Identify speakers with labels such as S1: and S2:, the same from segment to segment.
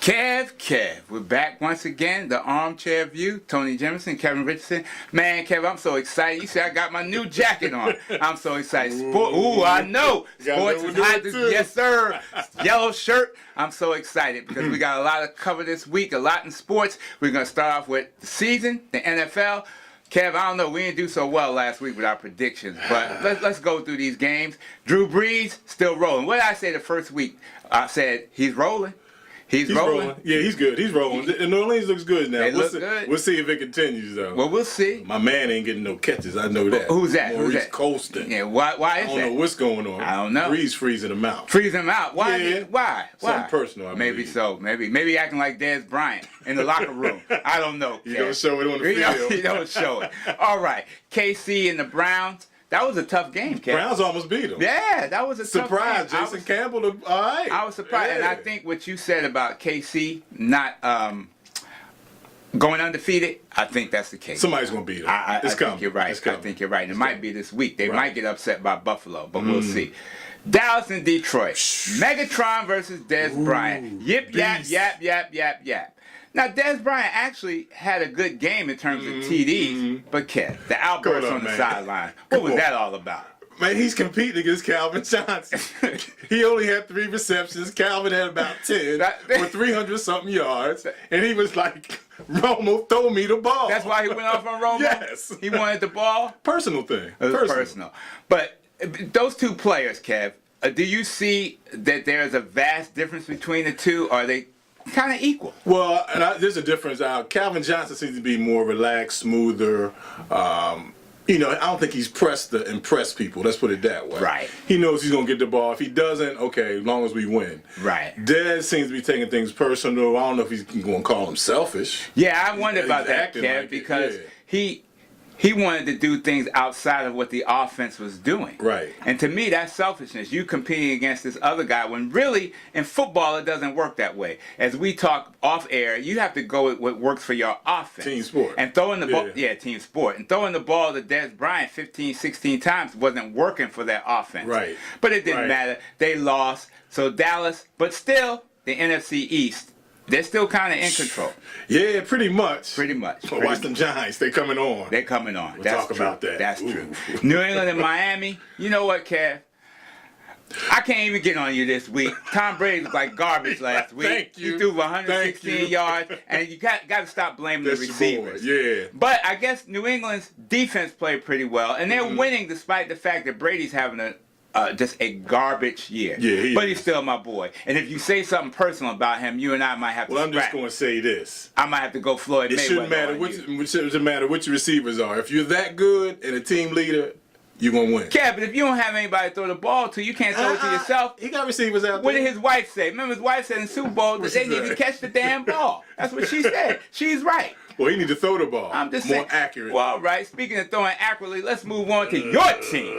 S1: Kev, we're back once again. The Armchair View. Tony Jemison, Kevin Richardson. Man, Kev, I'm so excited. You see, I got my new jacket on. I'm so excited. I know. Sports is hot. Yes, sir. Yellow shirt. I'm so excited because we got a lot to cover this week, a lot in sports. We're going to start off with the season, the N.F.L. Kev, I don't know. We didn't do so well last week with our predictions, but let's go through these games. Drew Brees, still rolling. What did I say the first week? I said he's rolling. He's rolling.
S2: Yeah, he's good. He's rolling. And New Orleans looks good now.
S1: They look good.
S2: We'll see if it continues, though.
S1: Well, we'll see.
S2: My man ain't getting no catches. I know that.
S1: Who's that?
S2: Maurice Colston.
S1: Yeah, why is that?
S2: I don't know what's going on.
S1: I don't know.
S2: Breeze freezing him out.
S1: Freezing him out? Why?
S2: Yeah.
S1: Why?
S2: Something personal, I
S1: Maybe
S2: believe.
S1: so. Maybe acting like Dez Bryant in the locker room. I don't know.
S2: You don't show it on the field.
S1: You don't show it. All right. KC and the Browns. That was a tough game, Kev.
S2: Browns almost beat them.
S1: Yeah, that was a
S2: surprise.
S1: tough game.
S2: Jason Campbell, all right.
S1: I was surprised,
S2: yeah.
S1: and I think what you said about KC not going undefeated, I think that's the case.
S2: Somebody's going to beat them.
S1: I think you're right. I think you're right. And it might be this week. They might get upset by Buffalo, but we'll see. Dallas and Detroit. Megatron versus Dez Bryant. Yip, yap, yap, yap, yap, yap. Now, Dez Bryant actually had a good game in terms of TDs, but Kev, the outburst on the sideline, what was that all about?
S2: Man, he's competing against Calvin Johnson. He only had 3 receptions. Calvin had about 10 for 300-something yards. And he was like, Romo, throw me the ball.
S1: That's why he went off on Romo?
S2: Yes.
S1: He wanted the ball?
S2: Personal thing.
S1: It was personal. But those two players, Kev, do you see that there's a vast difference between the two? Or are they kind of equal?
S2: Well, there's a difference. Calvin Johnson seems to be more relaxed, smoother. I don't think he's pressed to impress people. Let's put it that way.
S1: Right.
S2: He knows he's going to get the ball. If he doesn't, okay, as long as we win.
S1: Right.
S2: Dez seems to be taking things personal. I don't know if he's going to call him selfish.
S1: Yeah, I wonder about that, Kev, because he wanted to do things outside of what the offense was doing.
S2: Right.
S1: And to me, that's selfishness. You competing against this other guy when really in football it doesn't work that way. As we talk off air, you have to go with what works for your offense.
S2: Team sport.
S1: And throwing the ball, team sport. And throwing the ball to Dez Bryant 15, 16 times wasn't working for that offense.
S2: Right.
S1: But it didn't matter. They lost. So Dallas, but still the NFC East, they're still kind of in control.
S2: Yeah, pretty much.
S1: Pretty much.
S2: Well, watch them Giants. They're coming on.
S1: They're coming on.
S2: We'll
S1: That's
S2: talk
S1: true.
S2: about that.
S1: That's true. New England and Miami. You know what, Kev? I can't even get on you this week. Tom Brady was like garbage last week.
S2: Thank you.
S1: He threw 116 yards, and you got to stop blaming the receivers.
S2: Yeah.
S1: But I guess New England's defense played pretty well, and they're winning despite the fact that Brady's having just a garbage year.
S2: Yeah,
S1: but he's still my boy. And if you say something personal about him, you and I might have to
S2: Well, I'm
S1: scrap.
S2: just going to say this.
S1: I might have to go Floyd Mayweather.
S2: It shouldn't matter which your receivers are. If you're that good and a team leader, you're going to win.
S1: Yeah, but if you don't have anybody to throw the ball to, you can't throw it to yourself.
S2: He got receivers out there.
S1: What did his wife say? Remember his wife said in the Super Bowl that they need to catch the damn ball. That's what she said. She's right.
S2: Well, he need to throw the ball.
S1: I'm just
S2: more
S1: saying.
S2: accurate.
S1: Well, all right. Speaking of throwing accurately, let's move on to your team.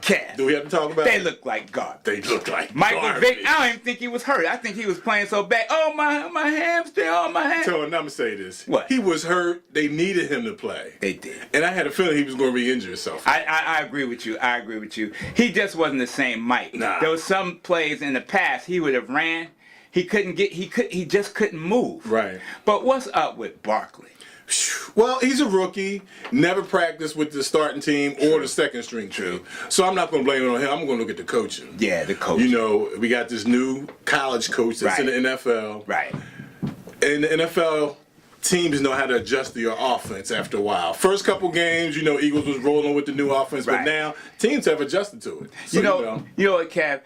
S1: Kev.
S2: Do we have to talk about
S1: They
S2: it?
S1: look like garbage.
S2: They look like
S1: Michael
S2: garbage.
S1: Vick, I don't even think he was hurt. I think he was playing so bad. Oh, my hamstring, oh, my hamstring.
S2: So, I'm going to say this.
S1: What?
S2: He was hurt. They needed him to play.
S1: They did.
S2: And I had a feeling he was going to re-injure himself.
S1: I agree with you. I agree with you. He just wasn't the same Mike.
S2: Nah.
S1: There was some plays in the past he would have ran. He just couldn't move.
S2: Right.
S1: But what's up with Barkley?
S2: Well, he's a rookie, never practiced with the starting team or the second string team. So I'm not going to blame it on him. I'm going to look at the coaching.
S1: Yeah, the coach.
S2: You know, we got this new college coach that's in the NFL.
S1: Right.
S2: And the NFL teams know how to adjust to your offense after a while. First couple games, Eagles was rolling with the new offense, but now teams have adjusted to it. So,
S1: you know what, Kev?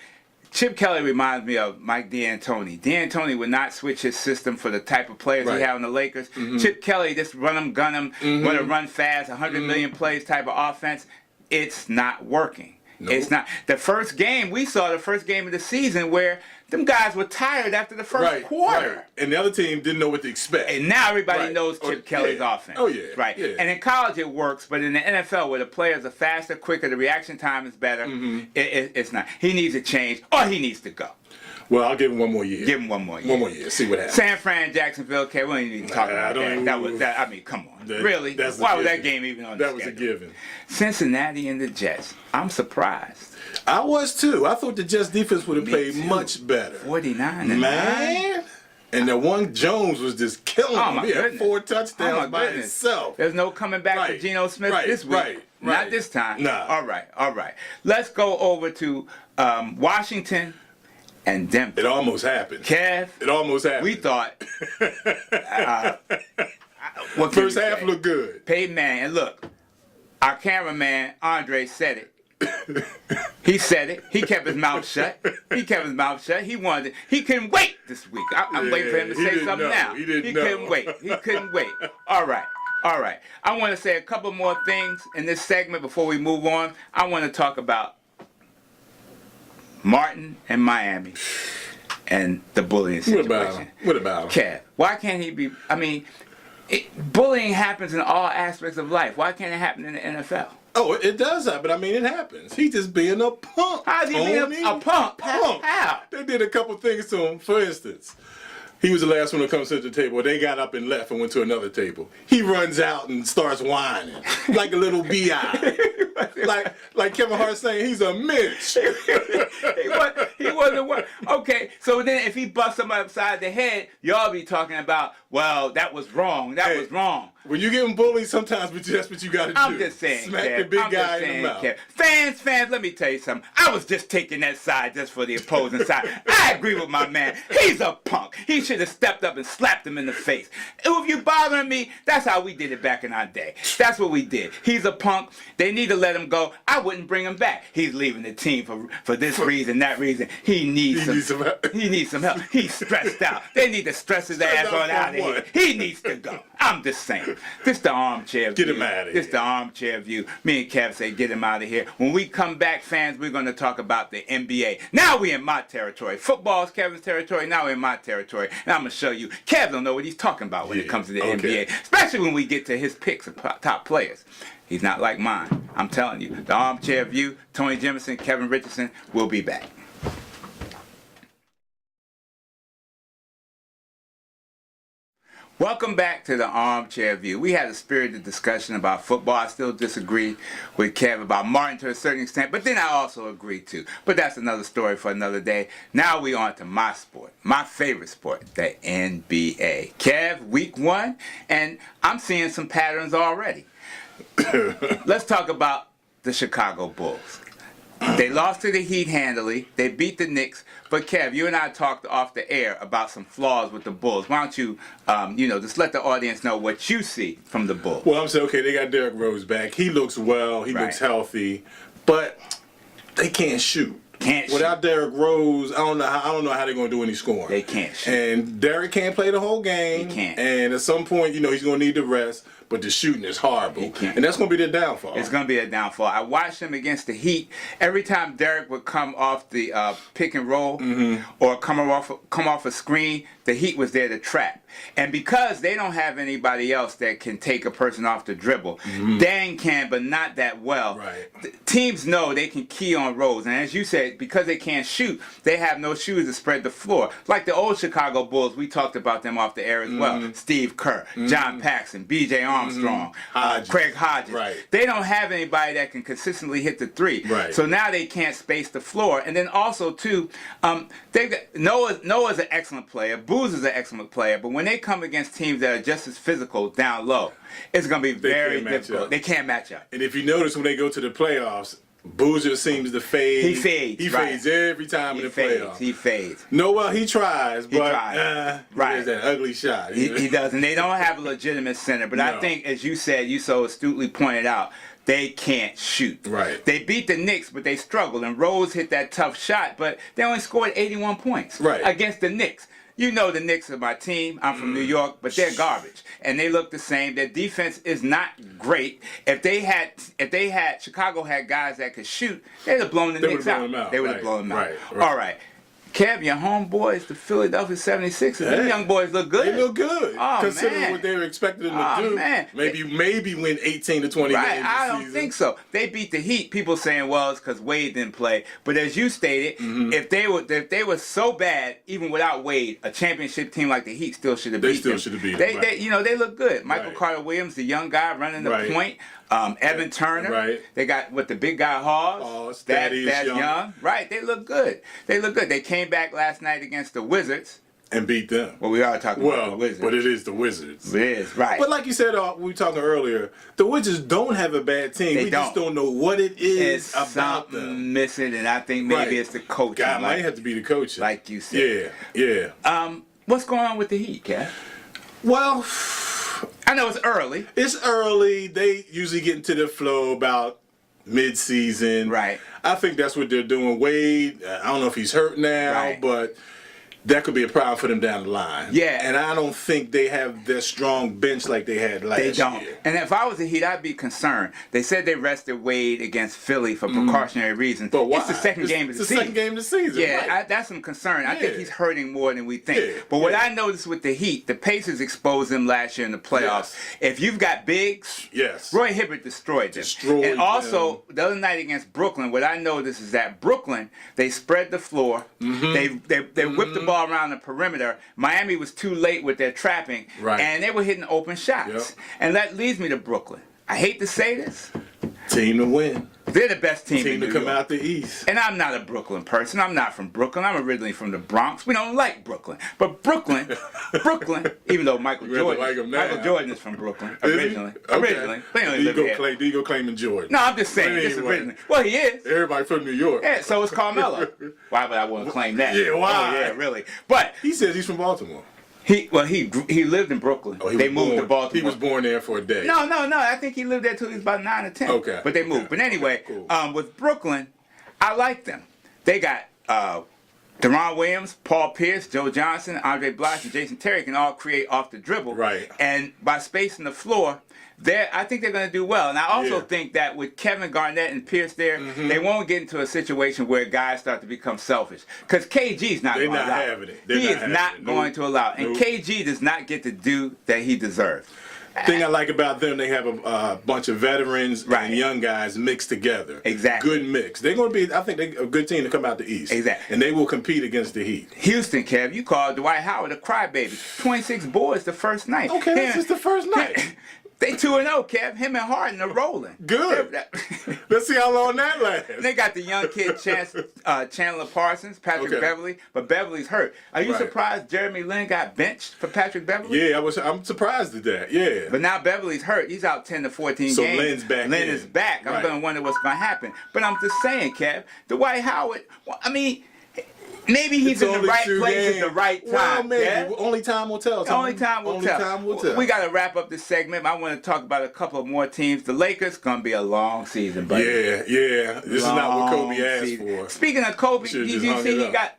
S1: Chip Kelly reminds me of Mike D'Antoni. D'Antoni would not switch his system for the type of players he had on the Lakers. Chip Kelly just run them, gun them, want to run fast, 100 million plays type of offense. It's not working. Nope. It's not. The first game, we saw the first game of the season where them guys were tired after the first quarter.
S2: Right. And the other team didn't know what to expect.
S1: And now everybody knows Chip Kelly's offense.
S2: Oh, yeah.
S1: Right.
S2: Yeah.
S1: And in college it works, but in the NFL where the players are faster, quicker, the reaction time is better, it's not. He needs to change or he needs to go.
S2: Well, I'll give him one more year.
S1: Give him one more year.
S2: One more year. See what happens.
S1: San Fran, Jacksonville, okay, we don't even talk about that. I mean, come on. Really? Why was that game even on the schedule?
S2: That was a given.
S1: Cincinnati and the Jets. I'm surprised.
S2: I was too. I thought the Jets defense would have played much better.
S1: 49 and 9.
S2: Man. And the one Jones was just killing him. He had 4 touchdowns by himself.
S1: There's no coming back to Geno Smith this week. Not this time.
S2: Nah.
S1: All right. Let's go over to Washington and Denver.
S2: It almost happened.
S1: Kev.
S2: It almost happened.
S1: We thought.
S2: First half looked good.
S1: Peyton Manning. And look, our cameraman, Andre, said it. He said it. He kept his mouth shut. He couldn't wait this week. I'm waiting for him to say something now. He couldn't wait. He couldn't wait. All right. I want to say a couple more things in this segment before we move on. I want to talk about Martin and Miami and the bullying situation.
S2: What about him?
S1: Kev, why can't he be? I mean, bullying happens in all aspects of life. Why can't it happen in the NFL?
S2: Oh, it does happen. I mean, it happens. He's just being a punk.
S1: How's he being a punk? How?
S2: They did a couple things to him. For instance, he was the last one to come to the table. They got up and left and went to another table. He runs out and starts whining like a little bi. like Kevin Hart saying he's a Mitch.
S1: he wasn't one. Okay, so then if he busts somebody upside the head, y'all be talking about, well, that was wrong. That was wrong.
S2: When you getting bullied, sometimes that's what you got to do.
S1: I'm just saying,
S2: smack
S1: Kev,
S2: the big guy in the mouth.
S1: Kev. Fans, let me tell you something. I was just taking that side just for the opposing side. I agree with my man. He's a punk. He should have stepped up and slapped him in the face. If you bothering me, that's how we did it back in our day. That's what we did. He's a punk. They need to let him go. I wouldn't bring him back. He's leaving the team for this reason, that reason. He needs some help. He's stressed out. They need to stress his ass on out of here. He needs to go. I'm just saying. This the armchair view.
S2: Get him out of here.
S1: This the armchair view. Me and Kev say get him out of here. When we come back, fans, we're going to talk about the NBA. Now we in my territory. Football's Kevin's territory. Now we're in my territory. And I'm going to show you. Kev don't know what he's talking about when it comes to the NBA. Especially when we get to his picks of top players. He's not like mine. I'm telling you. The armchair view. Tony Jemison, Kevin Richardson. We'll be back. Welcome back to the Armchair View. We had a spirited discussion about football. I still disagree with Kev about Martin to a certain extent, but then I also agree too. But that's another story for another day. Now we on to my sport, my favorite sport, the NBA. Kev, week 1, and I'm seeing some patterns already. Let's talk about the Chicago Bulls. They lost to the Heat handily. They beat the Knicks. But Kev, you and I talked off the air about some flaws with the Bulls. Why don't you, just let the audience know what you see from the Bulls?
S2: Well, I'm saying, okay, they got Derrick Rose back. He looks well. He looks healthy. But they can't shoot. Without Derrick Rose, I don't know how they're going to do any scoring.
S1: They can't shoot.
S2: And Derrick can't play the whole game.
S1: He can't.
S2: And at some point, he's going to need the rest. But the shooting is horrible. And that's going to be their downfall.
S1: It's going to be a downfall. I watched him against the Heat. Every time Derrick would come off the pick and roll or come off a screen, the Heat was there to trap. And because they don't have anybody else that can take a person off the dribble, Dang can, but not that well.
S2: Right.
S1: Teams know they can key on Rose. And as you said, because they can't shoot, they have no shoes to spread the floor. Like the old Chicago Bulls, we talked about them off the air as well. Steve Kerr, John Paxson, B.J. Armstrong, Craig Hodges.
S2: Right.
S1: They don't have anybody that can consistently hit the three.
S2: Right.
S1: So now they can't space the floor. And then also, too, Noah's an excellent player. Booz is an excellent player. But when they come against teams that are just as physical down low, it's going to be very difficult. They can't match up.
S2: And if you notice, when they go to the playoffs, Boozer seems to fade.
S1: He fades.
S2: He fades every time in the playoffs.
S1: He fades.
S2: No, he tries, but
S1: there's
S2: that ugly shot.
S1: He does, and they don't have a legitimate center. But I think, as you said, you so astutely pointed out, they can't shoot.
S2: Right.
S1: They beat the Knicks, but they struggled. And Rose hit that tough shot, but they only scored 81 points against the Knicks. You know the Knicks are my team. I'm from New York, but they're garbage, and they look the same. Their defense is not great. If Chicago had guys that could shoot, they'd have blown the Knicks out. They would have blown them out. All right. Kev, your homeboys, the Philadelphia 76ers, them young boys look good.
S2: They look good.
S1: Oh,
S2: considering what they were expecting them to do.
S1: Man.
S2: Maybe win 18 to 20 games this
S1: I don't
S2: season.
S1: think so. They beat the Heat. People saying, well, it's because Wade didn't play. But as you stated, if they were so bad, even without Wade, a championship team like the Heat still should have beat them.
S2: They still should have beat them.
S1: They look good. Michael Carter Williams, the young guy running the point. Evan Turner.
S2: Right.
S1: They got the big guy Hawes. That's young. Right. They look good. They came back last night against the Wizards.
S2: and beat them.
S1: Well, we are talking about the
S2: Well,
S1: Wizards.
S2: but it is the Wizards.
S1: It is, right.
S2: But like you said, we were talking earlier, the Wizards don't have a bad team.
S1: They
S2: We just don't know what it is
S1: it's
S2: about
S1: something
S2: them.
S1: missing, and I think maybe
S2: Right.
S1: it's the coaching.
S2: God, might have to be the coaching.
S1: like you said.
S2: Yeah.
S1: What's going on with the Heat, Kev?
S2: Well,
S1: I know it's early.
S2: it's early. They usually get into the flow about mid-season.
S1: Right.
S2: I think that's what they're doing. Wade, I don't know if he's hurt now,
S1: Right.
S2: but that could be a problem for them down the line.
S1: Yeah.
S2: And I don't think they have their strong bench like they had last year.
S1: They don't. And if I was the Heat, I'd be concerned. They said they rested Wade against Philly for precautionary reasons.
S2: But why?
S1: It's the second game of the
S2: It's
S1: season.
S2: the second game of the season.
S1: Yeah,
S2: right.
S1: that's some concern. I think
S2: Yeah.
S1: he's hurting more than we think.
S2: Yeah,
S1: But what
S2: yeah.
S1: I noticed with the Heat, the Pacers exposed them last year in the playoffs.
S2: Yes.
S1: If you've got bigs,
S2: Yes.
S1: Roy Hibbert destroyed them.
S2: Destroyed
S1: and also, the other night against Brooklyn, what I noticed is that Brooklyn, they spread the floor.
S2: Mm-hmm.
S1: They whipped the ball around the perimeter. Miami was too late with their trapping.
S2: Right.
S1: And they were hitting open shots.
S2: Yep.
S1: And that leads me to Brooklyn. I hate to say this.
S2: Team to win.
S1: They're the best team in
S2: Team
S1: New
S2: to come
S1: York.
S2: out the East.
S1: And I'm not a Brooklyn person. I'm not from Brooklyn. I'm originally from the Bronx. We don't like Brooklyn. But Brooklyn, even though Michael
S2: We have to
S1: Jordan,
S2: like him now.
S1: Michael Jordan is from Brooklyn
S2: Is he?
S1: originally.
S2: Okay.
S1: Originally. But he only lived here.
S2: Do you go claiming Jordan?
S1: No, I'm just saying.
S2: But
S1: This is
S2: anyway.
S1: originally. Well, he is.
S2: Everybody from New York.
S1: Yeah, so is Carmelo. Why would I want to claim that?
S2: Yeah, why?
S1: Oh, yeah, really. But
S2: He says he's from Baltimore.
S1: he lived in Brooklyn.
S2: Oh, he
S1: They
S2: was
S1: moved
S2: born,
S1: to Baltimore.
S2: He was born there for a day.
S1: No. I think he lived there till he was about 9 or 10.
S2: Okay.
S1: But they moved.
S2: Okay.
S1: But anyway,
S2: Cool.
S1: with Brooklyn, I like them. They got Deron Williams, Paul Pierce, Joe Johnson, Andre Blythe, and Jason Terry can all create off the dribble.
S2: Right.
S1: And by spacing the floor, I think they're going to do well. And I also
S2: Yeah.
S1: think that with Kevin Garnett and Pierce there, they won't get into a situation where guys start to become selfish. Because KG's not
S2: They're
S1: going to
S2: not
S1: allow
S2: having it. They're
S1: He
S2: not
S1: is
S2: having
S1: not
S2: it.
S1: going
S2: Nope.
S1: to allow it. And
S2: Nope.
S1: KG does not get the due that he deserves.
S2: Thing I like about them, they have a bunch of veterans
S1: Right.
S2: and young guys mixed together.
S1: Exactly.
S2: Good mix. They're going to be, I think, they're a good team to come out the East.
S1: Exactly.
S2: And they will compete against the Heat.
S1: Houston, Kev, you called Dwight Howard a crybaby. 26 boards the first night.
S2: Okay, that's just the first night.
S1: They 2-0, Kev. Him and Harden are rolling.
S2: Good. Let's see how long that lasts.
S1: They got the young kid Chandler Parsons, Patrick
S2: Okay.
S1: Beverly, but Beverly's hurt. Are you
S2: Right.
S1: surprised Jeremy Lin got benched for Patrick Beverly?
S2: Yeah, I'm surprised at that. Yeah.
S1: But now Beverly's hurt. He's out 10 to 14
S2: So
S1: games.
S2: Lin's back
S1: Lin
S2: in.
S1: is back. I'm
S2: Right.
S1: going to wonder what's going to happen. But I'm just saying, Kev, Dwight Howard, I mean, maybe he's
S2: It's
S1: in the
S2: only
S1: right
S2: 2
S1: place at
S2: games.
S1: the right
S2: Well,
S1: time.
S2: maybe.
S1: Kev.
S2: Only time will tell. Tom.
S1: Only time will
S2: Only
S1: tell.
S2: time will tell.
S1: We got to wrap up this segment. I want to talk about a couple of more teams. The Lakers going to be a long season, buddy.
S2: Yeah. This is not what Kobe
S1: Long
S2: asked
S1: season.
S2: for.
S1: Speaking of Kobe,
S2: Should've
S1: did
S2: just
S1: you
S2: hung
S1: see
S2: it
S1: he
S2: up.
S1: got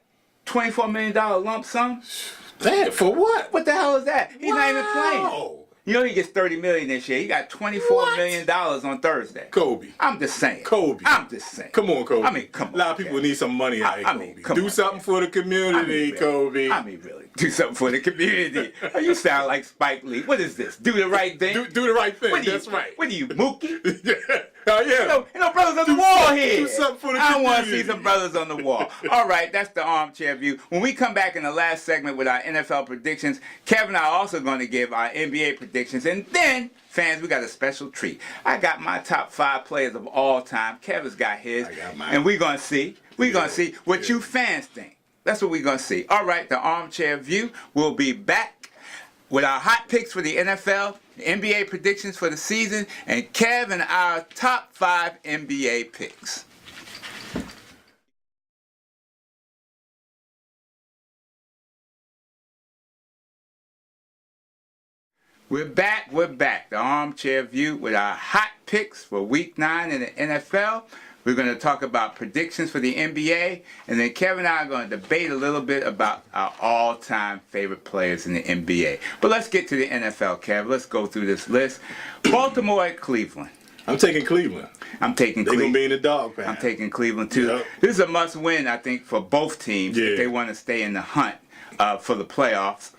S1: $24 million lump sum?
S2: Damn, for what?
S1: What the hell is that? He's not even playing.
S2: Wow.
S1: You know he gets $30 million this year. He got $24 million on Thursday.
S2: Kobe.
S1: I'm just saying.
S2: Kobe.
S1: I'm just saying.
S2: Come on, Kobe.
S1: I mean, come on.
S2: A lot of people need some money out of
S1: I
S2: Kobe.
S1: mean, come
S2: Do
S1: on,
S2: something for the community, Kobe.
S1: I mean, really. Do something for the community. Oh, you sound like Spike Lee. What is this? Do the right thing?
S2: do the right thing.
S1: What are you,
S2: That's right.
S1: What are you, Mookie?
S2: Yeah.
S1: No brothers on the wall here.
S2: do something for the
S1: I want to
S2: community.
S1: see some brothers on the wall. All right, that's the armchair view. When we come back in the last segment with our NFL predictions, Kevin and I are also going to give our NBA predictions. And then, fans, we got a special treat. I got my top 5 players of all time. Kevin's got his.
S2: I got mine.
S1: And we're going to see. We're going to see what you fans think. That's what we're going to see. All right, the armchair view will be back with our hot picks for the NFL, NBA predictions for the season, and Kev and our top 5 NBA picks. We're back. The armchair view with our hot picks for week 9 in the NFL. We're going to talk about predictions for the NBA, and then Kevin and I are going to debate a little bit about our all-time favorite players in the NBA. But let's get to the NFL, Kev. Let's go through this list. Baltimore at Cleveland.
S2: I'm taking Cleveland.
S1: I'm taking
S2: They're going
S1: Cleveland.
S2: to be in the dog pound.
S1: I'm taking Cleveland too.
S2: Yep.
S1: This is a must-win, I think, for both teams
S2: Yeah.
S1: if they want to stay in the hunt for the playoffs.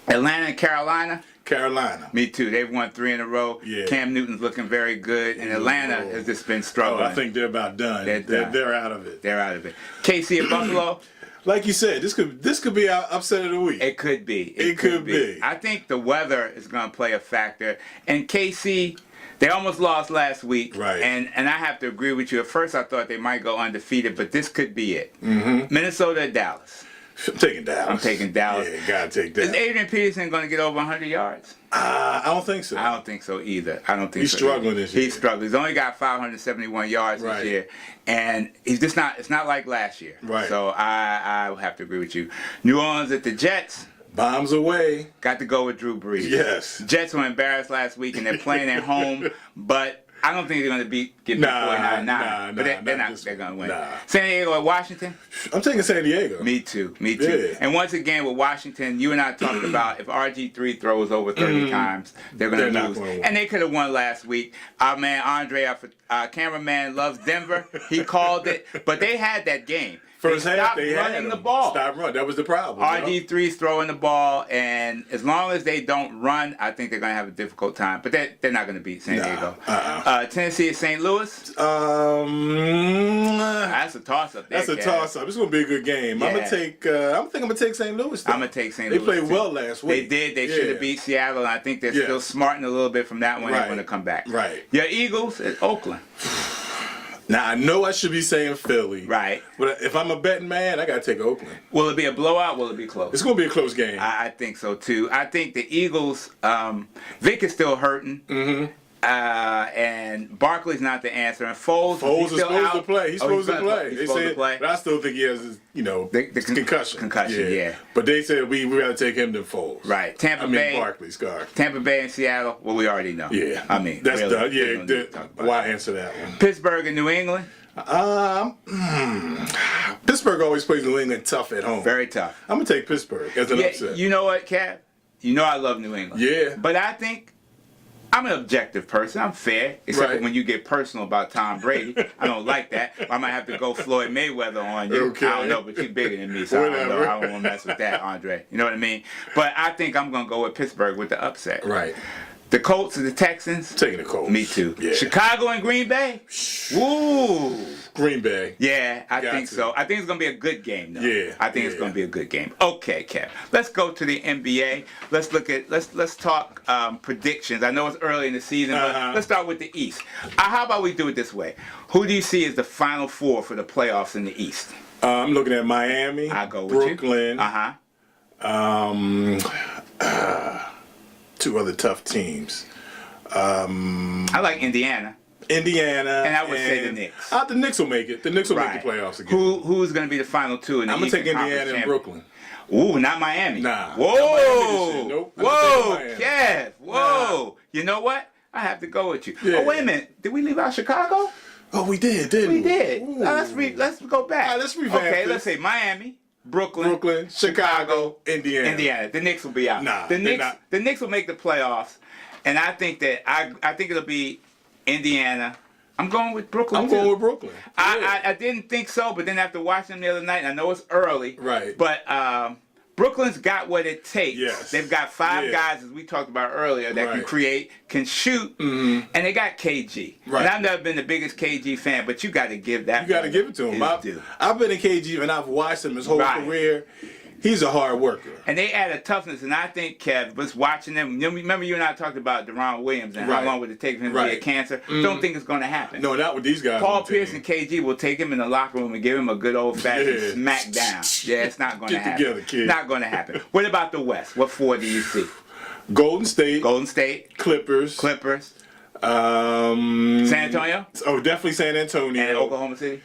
S1: Atlanta and Carolina.
S2: Carolina.
S1: Me too. They've won 3 in a row.
S2: Yeah.
S1: Cam Newton's looking very good, and Atlanta has just been struggling.
S2: I think they're about done.
S1: They're done.
S2: They're out of it.
S1: They're out of it. KC at Buffalo.
S2: Like you said, this could be our upset of the week.
S1: It could be.
S2: It could be.
S1: I think the weather is going to play a factor. And KC, they almost lost last week.
S2: Right.
S1: And I have to agree with you. At first, I thought they might go undefeated, but this could be it. Mm-hmm. Minnesota at Dallas.
S2: I'm taking Dallas.
S1: I'm taking Dallas.
S2: Yeah, gotta take
S1: Is
S2: that.
S1: Adrian Peterson going to get over 100 yards?
S2: I don't think so.
S1: I don't think so either. I don't think
S2: He's
S1: so.
S2: struggling this year.
S1: He's struggling. He's only got 571 yards
S2: Right.
S1: this year, and he's just not. It's not like last year.
S2: Right.
S1: So I will have to agree with you. New Orleans at the Jets.
S2: Bombs away.
S1: Got to go with Drew Brees.
S2: Yes.
S1: Jets were embarrassed last week, and they're playing at home, but I don't think they're going to get 49-9.
S2: Nah,
S1: but they're
S2: not
S1: not. They're going to win.
S2: Nah.
S1: San Diego at Washington.
S2: I'm taking San Diego.
S1: Me too.
S2: Yeah.
S1: And once again with Washington, you and I talked about if RG3 throws over 30 times, they're going to lose. And they could have won last week. Our man Andre, our cameraman, loves Denver. He called it, but they had that game.
S2: First half, they
S1: stopped
S2: had
S1: running the
S2: him.
S1: ball.
S2: Stop running. That was the problem.
S1: RG3's throwing the ball, and as long as they don't run, I think they're going to have a difficult time. But they're not going to beat San Diego. Tennessee at St. Louis. That's a toss-up.
S2: That's a toss-up. It's going to be a good game.
S1: Yeah.
S2: I'm going to take. I think I'm going to take St. Louis.
S1: I'm going to take St. Louis.
S2: They played well last week.
S1: They did. They should have beat Seattle, and I think they're still smarting a little bit from that one. They're going to come back.
S2: Right.
S1: Your Eagles at Oakland.
S2: Now, I know I should be saying Philly.
S1: Right.
S2: But if I'm a betting man, I got to take Oakland.
S1: Will it be a blowout? Will it be close?
S2: It's going to be a close game.
S1: I think so, too. I think the Eagles, Vic is still hurting. Mm-hmm. And Barkley's not the answer. And Foles
S2: is
S1: still
S2: supposed
S1: out?
S2: to play. He's supposed to play.
S1: He's
S2: They
S1: supposed
S2: said,
S1: to play.
S2: but I still think he has his,
S1: The
S2: concussion.
S1: Concussion, yeah.
S2: But they said we got to take him to Foles.
S1: Right. Tampa Bay.
S2: Barkley, Scar.
S1: Tampa Bay and Seattle. Well, we already know.
S2: Yeah.
S1: I mean,
S2: that's
S1: really,
S2: done.
S1: we don't need to
S2: Yeah.
S1: talk about
S2: Why
S1: that.
S2: answer that one?
S1: Pittsburgh and New England.
S2: Pittsburgh always plays New England tough at home.
S1: Very tough.
S2: I'm gonna take Pittsburgh as an upset.
S1: You know what, Cap? You know I love New England.
S2: Yeah.
S1: But I think I'm an objective person. I'm fair, except
S2: Right.
S1: for when you get personal about Tom Brady. I don't like that. I might have to go Floyd Mayweather on you.
S2: Okay.
S1: I don't know, but you're bigger than me, so I don't
S2: Whatever.
S1: want to mess with that, Andre. You know what I mean? But I think I'm going to go with Pittsburgh with the upset.
S2: Right.
S1: The Colts and the Texans.
S2: Taking the Colts.
S1: Me too.
S2: Yeah.
S1: Chicago and Green Bay. Woo.
S2: Green Bay.
S1: Yeah, I
S2: Got
S1: think
S2: to.
S1: so. I think it's going to be a good game, though.
S2: Yeah,
S1: I think it's
S2: yeah.
S1: going to be a good game. Okay, Kev. Let's go to the NBA. Let's talk predictions. I know it's early in the season, but let's start with the East. How about we do it this way? Who do you see as the final four for the playoffs in the East?
S2: I'm looking at Miami.
S1: I go with
S2: Brooklyn.
S1: you.
S2: Two other tough teams.
S1: I like Indiana.
S2: Indiana.
S1: And I would say the Knicks.
S2: The Knicks will make it. The Knicks will make the playoffs again.
S1: Who's going to be the final two in the
S2: I'm going to
S1: Eastern
S2: take
S1: Conference
S2: Indiana and
S1: Champion?
S2: Brooklyn.
S1: Ooh, not Miami.
S2: Nah.
S1: Whoa.
S2: Not Miami this year. Nope. I'm
S1: Whoa,
S2: taking Miami.
S1: Kev. Whoa. You know what? I have to go with you.
S2: Yeah.
S1: Oh, wait a minute. Did we leave out Chicago?
S2: Oh, we did, didn't we?
S1: We did.
S2: Ooh.
S1: Now let's go back.
S2: All right, let's revamp
S1: Okay,
S2: this.
S1: let's say Miami, Brooklyn,
S2: Chicago, Indiana.
S1: The Knicks will be out.
S2: Nah,
S1: the
S2: they're not.
S1: Knicks will make the playoffs, and I think that I think it'll be Indiana. I'm going with Brooklyn.
S2: I'm going with Brooklyn.
S1: I didn't think so, but then after watching them the other night, and I know it's early,
S2: Right.
S1: But Brooklyn's got what it takes.
S2: Yes.
S1: They've got five guys, as we talked about earlier, that can
S2: Right.
S1: create, can shoot, and they got KG.
S2: Right.
S1: And I've never been the biggest KG fan, but you got to give that.
S2: You got to give it to him. I've been in KG and I've watched him his whole career. He's a hard worker.
S1: And they add a toughness, and I think, Kev, was watching them. Remember you and I talked about Deron Williams and how long would it take for him to get cancer? Don't think it's going to happen.
S2: No, not with these guys.
S1: Paul Pierce and KG will take him in the locker room and give him a good old-fashioned smack down. Yeah, it's not going to happen.
S2: Get together, kid.
S1: Not going to happen. What about the West? What four do you see?
S2: Golden State. Clippers.
S1: San Antonio?
S2: Oh, definitely San Antonio.
S1: And Oklahoma City?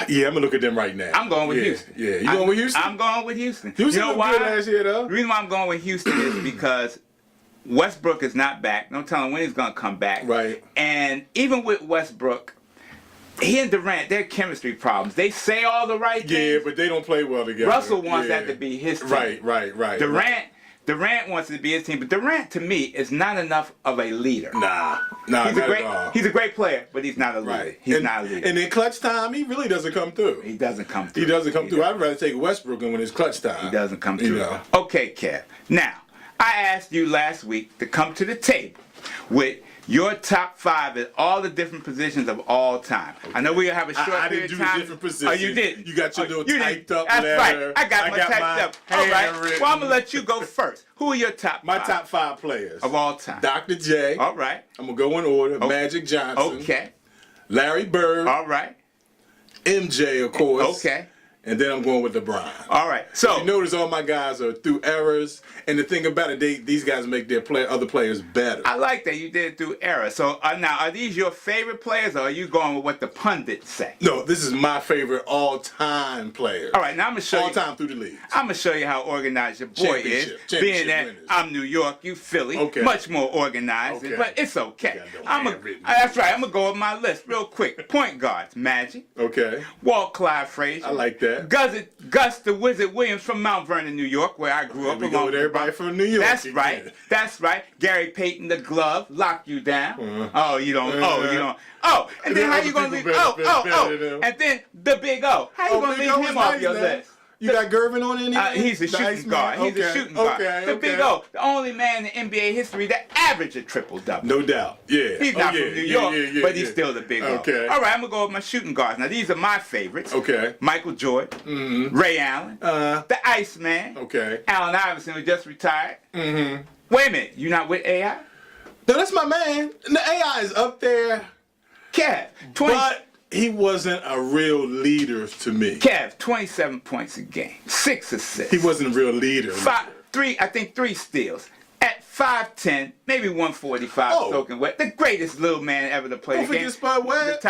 S2: Yeah, I'm going to look at them right now.
S1: I'm going with Houston.
S2: Yeah, you going with Houston?
S1: I'm going with Houston.
S2: Houston
S1: you know
S2: looked
S1: why?
S2: good last year, though.
S1: The reason why I'm going with Houston is because Westbrook is not back. No telling when he's going to come back.
S2: Right.
S1: And even with Westbrook, he and Durant, their chemistry problems. They say all the right things.
S2: Yeah, but they don't play well together.
S1: Russell wants that to be his team.
S2: Right.
S1: Durant wants it to be his team, but Durant, to me, is not enough of a leader.
S2: Nah,
S1: He's a great player, but he's not a leader.
S2: Right.
S1: He's not a leader.
S2: And in clutch time, he really doesn't come through.
S1: He doesn't come through.
S2: I'd rather take Westbrook when it's clutch time.
S1: He doesn't come through.
S2: You know.
S1: Okay, Kev. Now, I asked you last week to come to the table with your top five at all the different positions of all time. Okay. I know we have a short period of time.
S2: I didn't do different positions.
S1: Oh, you did?
S2: You got your little typed up
S1: That's
S2: letter.
S1: right. I got my typed up. All right. Well, I'm going to let you go first. Who are your top five?
S2: My top five players.
S1: Of all time.
S2: Dr. J.
S1: All right.
S2: I'm going to go in order. Okay. Magic Johnson.
S1: Okay.
S2: Larry Bird.
S1: All right.
S2: MJ, of course.
S1: Okay.
S2: and then I'm going with LeBron.
S1: All right. So
S2: You notice all my guys are through errors, and the thing about it, these guys make their other players better.
S1: I like that you did it through error. So now, are these your favorite players, or are you going with what the pundits say?
S2: No, this is my favorite all-time player.
S1: All right, now I'm gonna show you.
S2: All-time through the league.
S1: I'm gonna show you how organized your boy is. Being that
S2: winners.
S1: I'm New York, you Philly,
S2: Okay.
S1: much more organized.
S2: Okay.
S1: But it's okay.
S2: You got no
S1: That's right. I'm gonna go with my list real quick. Point guards: Magic,
S2: Okay.
S1: Walt Clyde Frazier.
S2: I like that.
S1: Gus the Wizard Williams from Mount Vernon, New York, where I grew up.
S2: We go with everybody from New York.
S1: That's
S2: again.
S1: right. That's right. Gary Payton, the glove, lock you down. Oh, you don't. Oh, you don't. Oh, and then how you gonna leave? And then the Big O. How you gonna leave him off your list?
S2: You got Gervin on anything?
S1: He's a shooting guard. He's a shooting guard. The Big O, the only man in NBA history that averaged a triple-double.
S2: No doubt. Yeah.
S1: He's not from New York, but he's still the Big O.
S2: Okay.
S1: All right, I'm going to go with my shooting guards. Now, these are my favorites.
S2: Okay.
S1: Michael Jordan, Ray Allen, the Iceman,
S2: Okay.
S1: Allen Iverson, who just retired.
S2: Mm-hmm.
S1: Wait a minute, you not with AI?
S2: No, that's my man. The AI is up there.
S1: Kev, 20.
S2: But he wasn't a real leader to me.
S1: Kev, 27 points a game, 6 assists.
S2: He wasn't a real leader.
S1: Three steals. At 5'10", maybe 145 soaking wet. The greatest little man ever to play
S2: Don't
S1: the game.
S2: forget Spud Webb.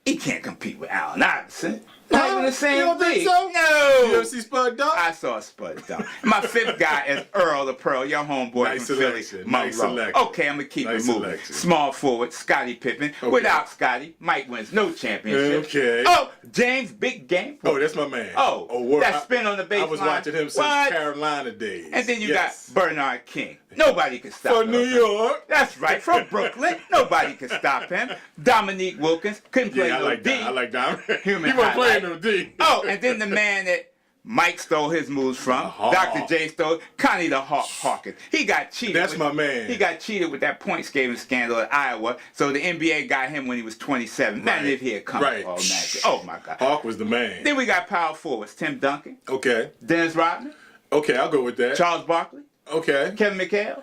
S1: He can't compete with Allen Iverson. Not even the same
S2: You don't think
S1: league.
S2: so?
S1: No.
S2: You ever see Spud dunk?
S1: I saw Spud dunk. My fifth guy is Earl the Pearl, your homeboy
S2: Nice
S1: from
S2: selection.
S1: Philly.
S2: Nice
S1: Monroe.
S2: selection.
S1: Okay, I'm going to keep
S2: Nice
S1: it moving.
S2: selection.
S1: Small forward, Scottie Pippen. Without Scottie, Mike wins no championship.
S2: Okay.
S1: Oh, James Big Game.
S2: Oh, that's my man.
S1: Oh, that spin on the baseline.
S2: I was watching him since Carolina days.
S1: And then you got Bernard King. Nobody can stop him.
S2: From New York.
S1: That's right, from Brooklyn. Nobody can stop him. Dominique Wilkins couldn't play
S2: I
S1: no
S2: like
S1: D.
S2: that. I like that.
S1: Human
S2: He wasn't
S1: highlight.
S2: playing no D.
S1: Oh, and then the man that Mike stole his moves from, Dr. J stole, Connie the Hawk Hawkins. He got cheated.
S2: That's my man.
S1: He got cheated with that point scaling scandal at Iowa, so the NBA got him when he was 27. Imagine if he had come
S2: Right.
S1: all magic. Oh, my God.
S2: Hawk was the man.
S1: Then we got power forwards, Tim Duncan,
S2: Okay.
S1: Dennis Rodman,
S2: Okay, I'll go with that.
S1: Charles Barkley,
S2: Okay.
S1: Kevin McHale,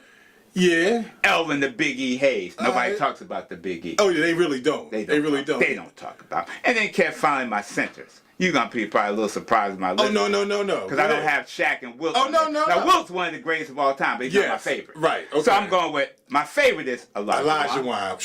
S2: Yeah.
S1: Elvin the Big E Hayes. Nobody
S2: right.
S1: talks about the Big E.
S2: Oh, yeah, they really don't. They really don't.
S1: They don't talk about. And then Kev, finally my centers. You're going to be probably a little surprised with my list.
S2: Oh, no.
S1: Because I don't have Shaq and Wilt.
S2: Oh, no.
S1: Now, Wilt's one of the greatest of all time, but he's not my favorite.
S2: Right, okay.
S1: So I'm going with, my favorite is Elijah
S2: Wan.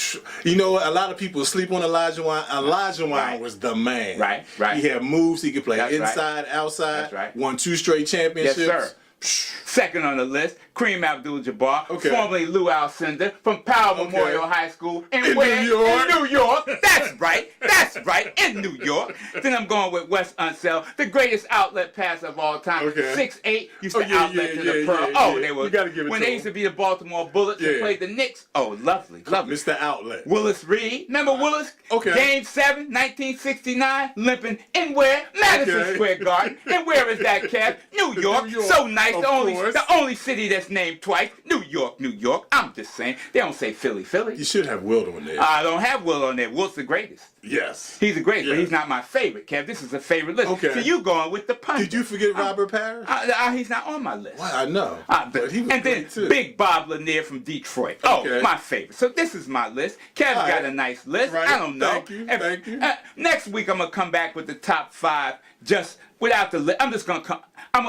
S2: You know what? A lot of people sleep on Elijah Wan. Elijah Wan was the man.
S1: Right.
S2: He had moves. He could play
S1: That's
S2: inside, outside.
S1: That's right.
S2: Won 2 straight championships.
S1: Yes, sir. Second on the list, Kareem Abdul-Jabbar,
S2: Okay.
S1: formerly Lou Alcindor, from Powell Memorial High School
S2: In New York.
S1: In New York. That's right. In New York. Then I'm going with Wes Unseld, the greatest outlet passer of all time.
S2: Okay.
S1: 6'8", used to outlet to the pearl. They were.
S2: You gotta give it
S1: when
S2: to
S1: they
S2: him.
S1: used to be the Baltimore Bullets and played the Knicks. Oh, lovely.
S2: Mr. Outlet.
S1: Willis Reed. Remember Willis?
S2: Okay.
S1: Game 7, 1969, limping in where? Madison Square Garden. And where is that, Kev? New York.
S2: New York,
S1: So nice.
S2: of
S1: The
S2: course.
S1: only city that's named twice. New York. I'm just saying. They don't say Philly.
S2: You should have Wilt on there.
S1: I don't have Will on there. Wilt's the greatest.
S2: Yes.
S1: He's the greatest, but
S2: Yes.
S1: he's not my favorite, Kev. This is a favorite list.
S2: Okay.
S1: So you going with the punter.
S2: Did you forget Robert Parrish?
S1: He's not on my list.
S2: Well, I know. But he was
S1: and then
S2: great too.
S1: Big Bob Lanier from Detroit.
S2: Okay.
S1: Oh, my favorite. So this is my list. Kev's
S2: All
S1: got
S2: right.
S1: a nice list.
S2: Right.
S1: I don't know.
S2: Thank you.
S1: Next week I'm gonna come back with the top 5 just without the list. I'm gonna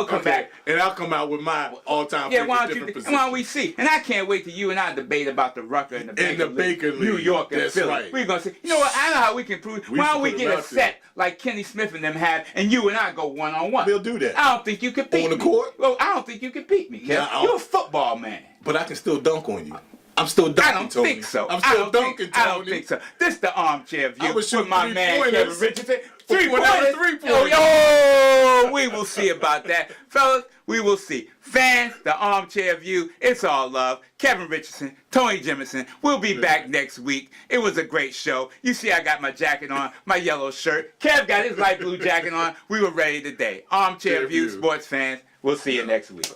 S1: come back.
S2: And I'll come out with my all-time
S1: Yeah,
S2: favorite
S1: why don't
S2: different
S1: you?
S2: positions.
S1: Why don't we see? And I can't wait till you and I debate about the Rucker and the Baker League. New
S2: League.
S1: York and
S2: That's
S1: Philly.
S2: right.
S1: We're gonna see. You know what? I know how we can prove. Why don't we get a set like Kenny Smith and them have, and you and I go 1-on-1?
S2: We'll do that.
S1: I don't think you can beat me.
S2: On the court?
S1: Well, I don't think you can beat me, Kev.
S2: Nah,
S1: You're a football man.
S2: But I can still dunk on you. I'm still dunking,
S1: I don't
S2: Tony.
S1: think so.
S2: I'm still dunking, Tony.
S1: I don't think so. This the Armchair View
S2: I was shooting
S1: with my man
S2: three-pointers.
S1: Kevin Richardson.
S2: Three-pointers.
S1: Oh, we will see about that. Fellas, we will see. Fans, the Armchair View, it's all love. Kevin Richardson, Tony Jemison. We'll be back next week. It was a great show. You see I got my jacket on, my yellow shirt. Kev got his light blue jacket on. We were ready today. Armchair View, sports fans. We'll see you next week.